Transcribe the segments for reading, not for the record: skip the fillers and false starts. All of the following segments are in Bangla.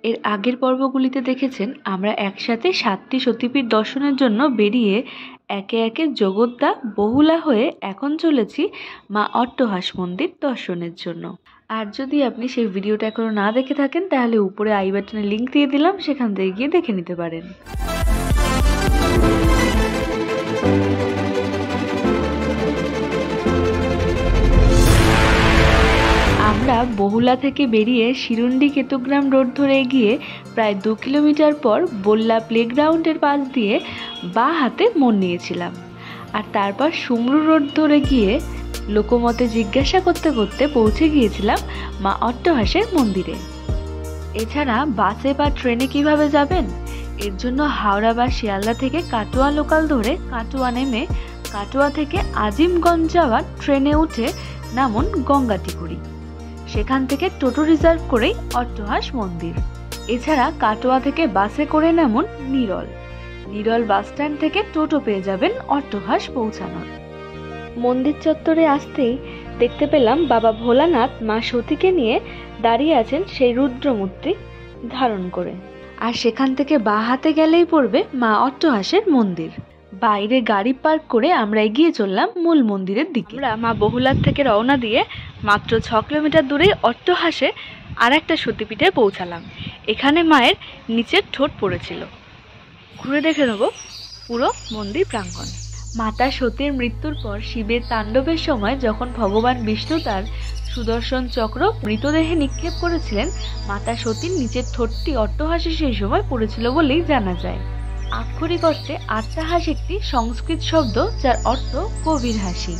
এর আগের পর্বগুলিতে দেখেছেন আমরা একসাথে 7টি সতীপীঠ দর্শনের জন্য বেরিয়ে একে একে জগদ্দা বহুলা হয়ে এখন চলেছি মা অট্টহাস মন্দির দর্শনের জন্য। আর যদি আপনি সেই ভিডিওটা এখনো না দেখে থাকেন তাহলে উপরে আই বাটনে লিঙ্ক দিয়ে দিলাম, সেখান থেকে গিয়ে দেখে নিতে পারেন। আমরা বহুলা থেকে বেরিয়ে শিরুন্ডি কেতুগ্রাম রোড ধরে এগিয়ে প্রায় 2 কিলোমিটার পর বল্লা প্লেগ্রাউন্ডের পাশ দিয়ে বাঁ হাতে মোড় নিয়েছিলাম। আর তারপর সুমরু রোড ধরে গিয়ে লোকমতে জিজ্ঞাসা করতে করতে পৌঁছে গিয়েছিলাম মা অট্টহাসের মন্দিরে। এছাড়া বাসে বা ট্রেনে কিভাবে যাবেন, এর জন্য হাওড়া বা শিয়ালদা থেকে কাটোয়া লোকাল ধরে কাটোয়া নেমে কাটোয়া থেকে আজিমগঞ্জ যাওয়ার ট্রেনে উঠে নামুন গঙ্গাটিকুড়ি, সেখান থেকে টোটো রিজার্ভ করেই অট্টহাস মন্দির। এছাড়া কাটোয়া থেকে বাসে করে নামুন নিরল বাস স্ট্যান্ড থেকে টোটো পেয়ে যাবেন অট্টহাস পৌঁছানোর। মন্দির চত্বরে আসতেই দেখতে পেলাম বাবা ভোলানাথ মা সতীকে নিয়ে দাঁড়িয়ে আছেন সেই রুদ্রমূর্তি ধারণ করে। আর সেখান থেকে বাঁ হাতে গেলেই পড়বে মা অট্টহাসের মন্দির। বাইরে গাড়ি পার্ক করে আমরা এগিয়ে চললাম মূল মন্দিরের দিকে। আমরা মা বহুলার থেকে রওনা দিয়ে মাত্র 6 কিলোমিটার দূরেই অট্টহাসে আর একটা সতীপীঠে পৌঁছালাম। এখানে মায়ের নিচের ঠোঁট পড়েছিল। ঘুরে দেখে নেব পুরো মন্দির প্রাঙ্গণ। মাতা সতীর মৃত্যুর পর শিবের তাণ্ডবের সময় যখন ভগবান বিষ্ণু তার সুদর্শন চক্র মৃতদেহে নিক্ষেপ করেছিলেন, মাতা সতীর নিচের ঠোঁটটি অট্টহাসে সেই সময় পড়েছিল বলেই জানা যায়। আক্ষরিক অর্থে আট্টাহাস একটি সংস্কৃত শব্দ যার অর্থ গভীর হাসি।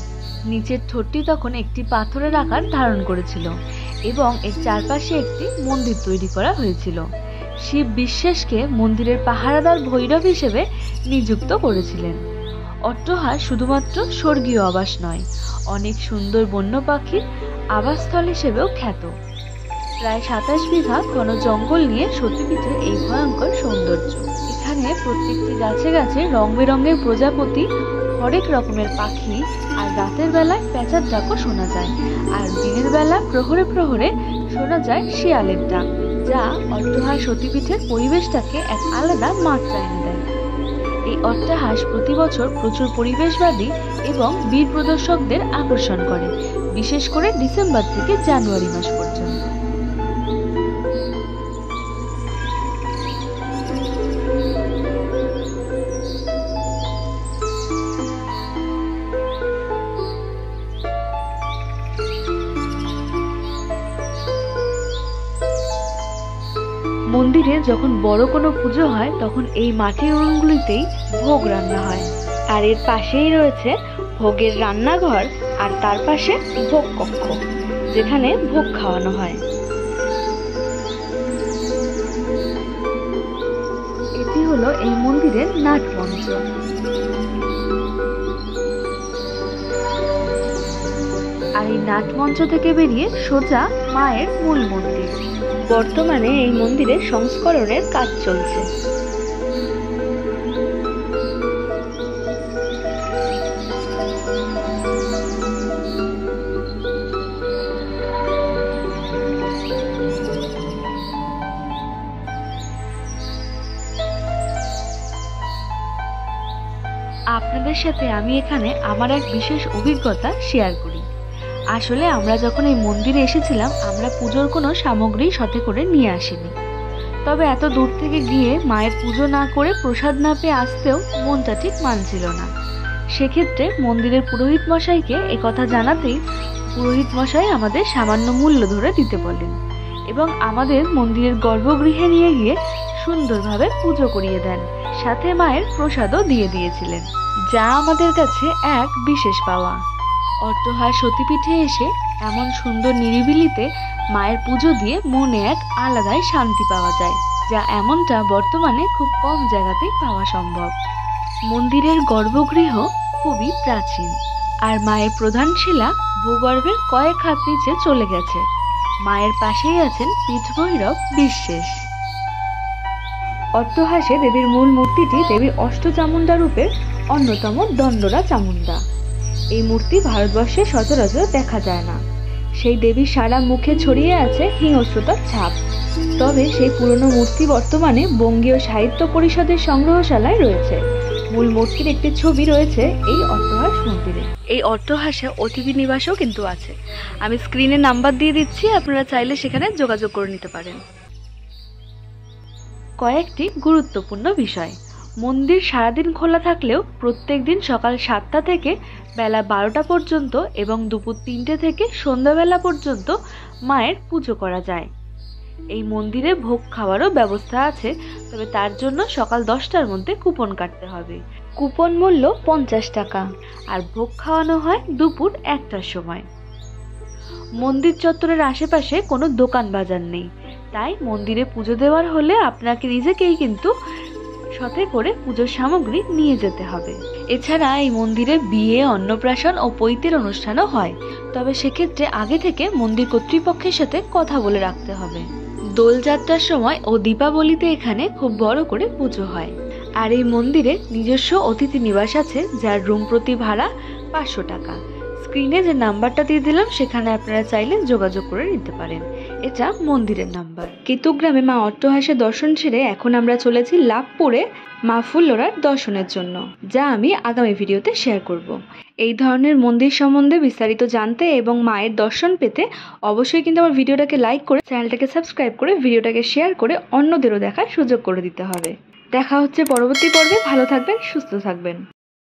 নিচের ঠোঁটটি তখন একটি পাথরের আকার ধারণ করেছিল এবং এর চারপাশে একটি মন্দির তৈরি করা হয়েছিল। শিব বিশ্বাসকে মন্দিরের পাহারাদার ভৈরব হিসেবে নিযুক্ত করেছিলেন। অট্টহাস শুধুমাত্র স্বর্গীয় আবাস নয়, অনেক সুন্দর বন্য পাখির আবাসস্থল হিসেবেও খ্যাত। প্রায় 27 বিঘা ঘন জঙ্গল নিয়ে সতীপীঠে এই ভয়ঙ্কর সৌন্দর্য। এখানে প্রত্যেকটি গাছে গাছে রং বেরঙের প্রজাপতি, হরেক রকমের পাখি, আর রাতের বেলায় প্যাঁচার ডাকও শোনা যায়, আর দিনের বেলা প্রহরে প্রহরে শোনা যায় শিয়ালের ডাক, যা অট্টহাস সতীপীঠের পরিবেশটাকে এক আলাদা মাত্রা এনে দেয়। এই অট্টহাস প্রতি বছর প্রচুর পরিবেশবাদী এবং বীর প্রদর্শকদের আকর্ষণ করে, বিশেষ করে ডিসেম্বর থেকে জানুয়ারি মাস পর্যন্ত। মন্দিরে যখন বড় কোনো পুজো হয় তখন এই মাটির উনুনগুলিতেই ভোগ রান্না হয়। আর এর পাশেই রয়েছে ভোগের রান্নাঘর, আর তার পাশে ভোগ কক্ষ, যেখানে ভোগ খাওয়ানো হয়। এটি হলো এই মন্দিরের নাটমঞ্চ। আর এই নাটমঞ্চ থেকে বেরিয়ে সোজা মায়ের মূল মন্দির। বর্তমানে এই মন্দিরের সংস্করণের কাজ চলছে। আপনাদের সাথে আমি এখানে আমার এক বিশেষ অভিজ্ঞতা শেয়ার করি। আসলে আমরা যখন এই মন্দিরে এসেছিলাম আমরা পুজোর কোনো সামগ্রী সাথে করে নিয়ে আসিনি। তবে এত দূর থেকে গিয়ে মায়ের পুজো না করে প্রসাদ না পেয়ে আসতেও মনটা ঠিক মানছিল না। সেক্ষেত্রে মন্দিরের পুরোহিত মশাইকে একথা জানাতেই পুরোহিত মশাই আমাদের সামান্য মূল্য ধরে দিতে বলেন এবং আমাদের মন্দিরের গর্ভগৃহে নিয়ে গিয়ে সুন্দরভাবে পুজো করিয়ে দেন, সাথে মায়ের প্রসাদও দিয়ে দিয়েছিলেন, যা আমাদের কাছে এক বিশেষ পাওয়া। অট্টহাস সতীপীঠে এসে এমন সুন্দর নিরিবিলিতে মায়ের পুজো দিয়ে মনে এক আলাদাই শান্তি পাওয়া যায়, যা এমনটা বর্তমানে খুব কম জায়গাতেই পাওয়া সম্ভব। মন্দিরের গর্ভগৃহ খুবই প্রাচীন, আর মায়ের প্রধান শিলা ভূগর্ভের কয়েক হাত নিচে চলে গেছে। মায়ের পাশেই আছেন পীঠ ভৈরব বিশ্বাস। অট্টহাসে দেবীর মূল মূর্তিটি দেবী অষ্টচামুণ্ডা রূপের অন্যতম দণ্ডরা চামুণ্ডা। এই মূর্তি ভারতবর্ষে সচরাচর দেখা যায় না। সেই দেবীর সারা মুখে ছড়িয়ে আছে হিংস্রতার ছাপ। তবে সেই পুরনো মূর্তি বর্তমানে বঙ্গীয় সাহিত্য পরিষদের সংগ্রহশালায় রয়েছে। মূল মূর্তির একটি ছবি রয়েছে এই অট্টহাস মন্দিরে। এই অট্টহাসে অতিথি নিবাসও কিন্তু আছে। আমি স্ক্রিনে নাম্বার দিয়ে দিচ্ছি, আপনারা চাইলে সেখানে যোগাযোগ করে নিতে পারেন। কয়েকটি গুরুত্বপূর্ণ বিষয়। মন্দির সারাদিন খোলা থাকলেও প্রত্যেক দিন সকাল 7টা থেকে বেলা 12টা পর্যন্ত এবং দুপুর 3টে থেকে সন্ধ্যাবেলা পর্যন্ত মায়ের পুজো করা যায়। এই মন্দিরে ভোগ খাওয়ারও ব্যবস্থা আছে, তবে তার জন্য সকাল 10টার মধ্যে কুপন কাটতে হবে। কুপন মূল্য 50 টাকা, আর ভোগ খাওয়ানো হয় দুপুর 1টার সময়। মন্দির চত্বরের আশেপাশে কোনো দোকান বাজার নেই, তাই মন্দিরে পুজো দেওয়ার হলে আপনাকে নিজেকেই কিন্তু সাথে করে পুজোর সামগ্রী নিয়ে যেতে হবে। এছাড়া এই মন্দিরে বিয়ে, অন্নপ্রাশন ও পৈতের অনুষ্ঠানও হয়, তবে সেক্ষেত্রে আগে থেকে মন্দির কর্তৃপক্ষের সাথে কথা বলে রাখতে হবে। দোলযাত্রার সময় ও দীপাবলিতে এখানে খুব বড় করে পুজো হয়। আর এই মন্দিরে নিজস্ব অতিথি নিবাস আছে, যার রুম প্রতি ভাড়া 500 টাকা। স্ক্রিনে যে নাম্বারটা দিয়ে দিলাম সেখানে আপনারা চাইলে যোগাযোগ করে নিতে পারেন। এটা মন্দিরের নাম্বার। কেতুগ্রামে মা অট্টহাসের দর্শন সেরে এখন আমরা চলেছি লাভপুরে মা ফুল্লরার দর্শনের জন্য, যা আমি আগামী ভিডিওতে শেয়ার করব। এই ধরনের মন্দির সম্বন্ধে বিস্তারিত জানতে এবং মায়ের দর্শন পেতে অবশ্যই কিন্তু আমার ভিডিওটাকে লাইক করে চ্যানেলটাকে সাবস্ক্রাইব করে ভিডিওটাকে শেয়ার করে অন্যদেরও দেখার সুযোগ করে দিতে হবে। দেখা হচ্ছে পরবর্তী পর্বে। ভালো থাকবেন, সুস্থ থাকবেন।